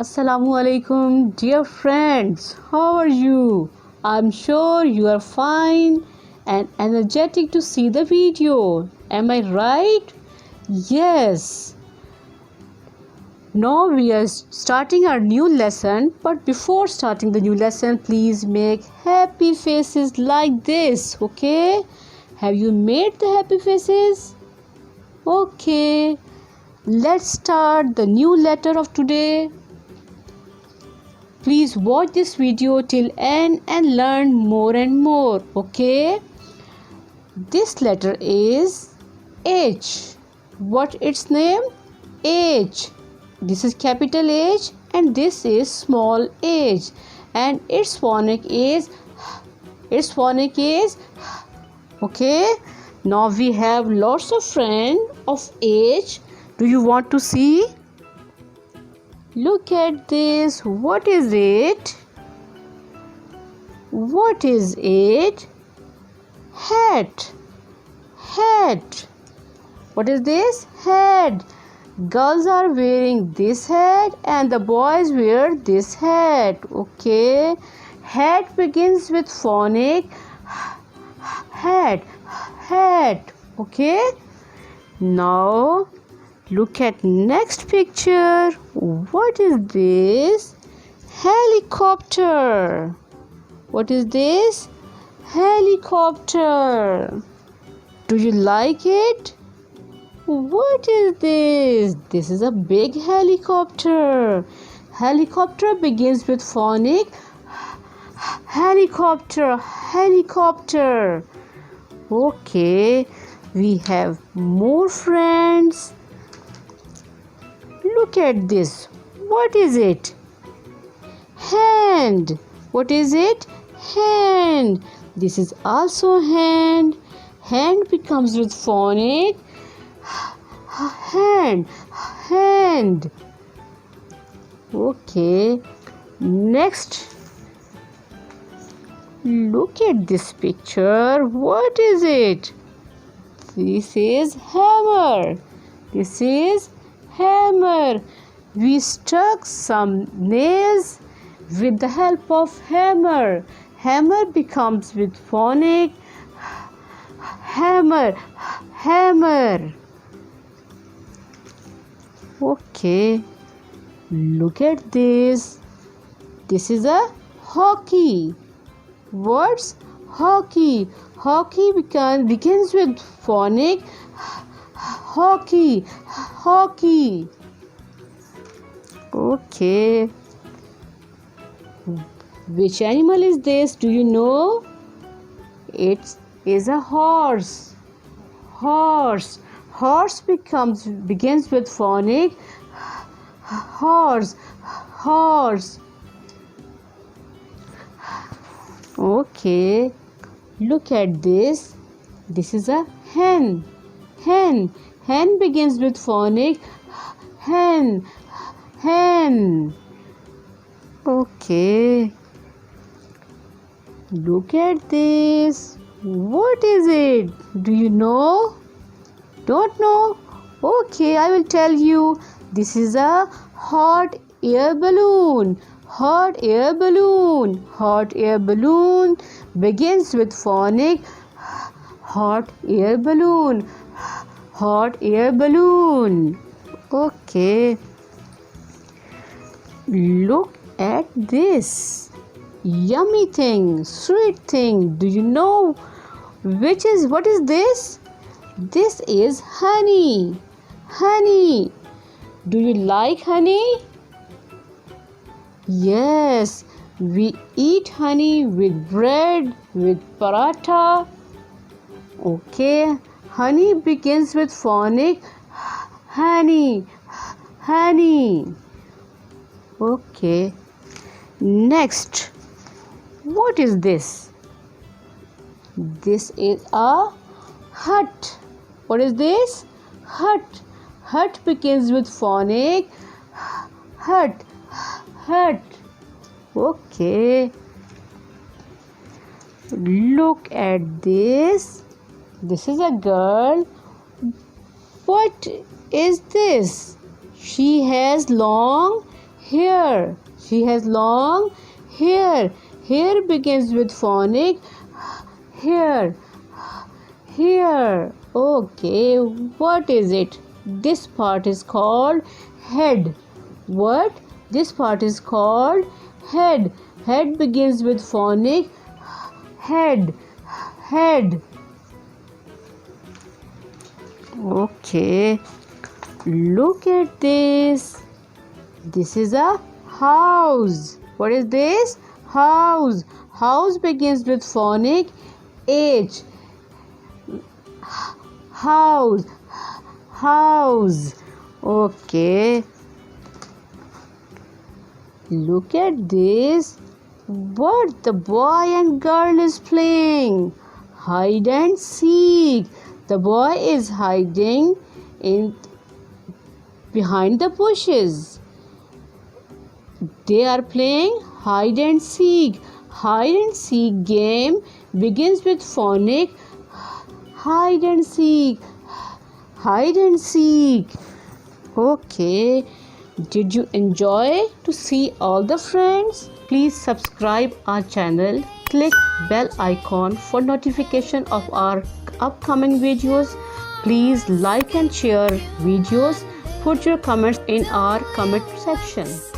Assalamu alaikum, dear friends. How are you? I'm sure you are fine and energetic to see the video. Am I right? Yes. Now we are starting our new lesson, but before starting the new lesson, please make happy faces like this, okay? Have you made the happy faces? Okay. Let's start the new letter of today. Please watch this video till end and learn more and more, okay? This letter is H. What its name? H. This is capital H and this is small h, and its phonic is okay. Now we have lots of friends of H. Do you want to see? Look at this. What is it? What is it? Hat. Hat. What is this? Hat. Girls are wearing this hat and the boys wear this hat. Okay. Hat begins with phonic hat. Hat. Okay. Now look at next picture. What is this? Helicopter. What is this? Helicopter. Do you like it? What is this? This is a big helicopter. Helicopter begins with phonic helicopter. Helicopter. Okay, we have more friends. Look at this. What is it? Hand. What is it? Hand. This is also hand. Hand becomes with phonic hand. Hand. Okay. Next. Look at this picture. What is it? This is hammer. This is hammer. We struck some nails with the help of hammer. Hammer becomes with phonic hammer. Hammer. Okay. Look at this. This is a hockey. What's hockey? Hockey begins with phonic hockey. Hockey. Okay. Which animal is this? Do you know? It is a horse. Horse. Horse begins with phonic horse. Horse. Okay. Look at this. This is a hen. Hen. Hen begins with phonic hen. Hen. Okay. Look at this. What is it? Do you know? Don't know? Okay, I will tell you. This is a hot air balloon. Hot air balloon. Hot air balloon begins with phonic hot air balloon. Hot air balloon. Okay. Look at this. Yummy thing, sweet thing. Do you know what is this? This is honey. Honey. Do you like honey? Yes, we eat honey with bread, with paratha. Okay, honey begins with phonic honey. Honey. Okay. Next. What is this? This is a hut. What is this? Hut. Hut begins with phonic hut. Hut. Okay. Look at this. This is a girl. What is this? She has long hair. She has long hair. Hair begins with phonic hair. Here. Okay, what is it? This part is called head. What? This part is called head. Head begins with phonic head. Head. Okay, look at this. This is a house. What is this? House. House begins with phonic H. House. House. Okay. Look at this. What the boy and girl is playing? Hide and seek. The boy is hiding in behind the bushes. They are playing hide and seek. Hide and seek game begins with phonic hide and seek. Hide and seek. Okay. Did you enjoy to see all the friends? Please subscribe our channel. Click bell icon for notification of our upcoming videos. Please like and share videos. Put your comments in our comment section.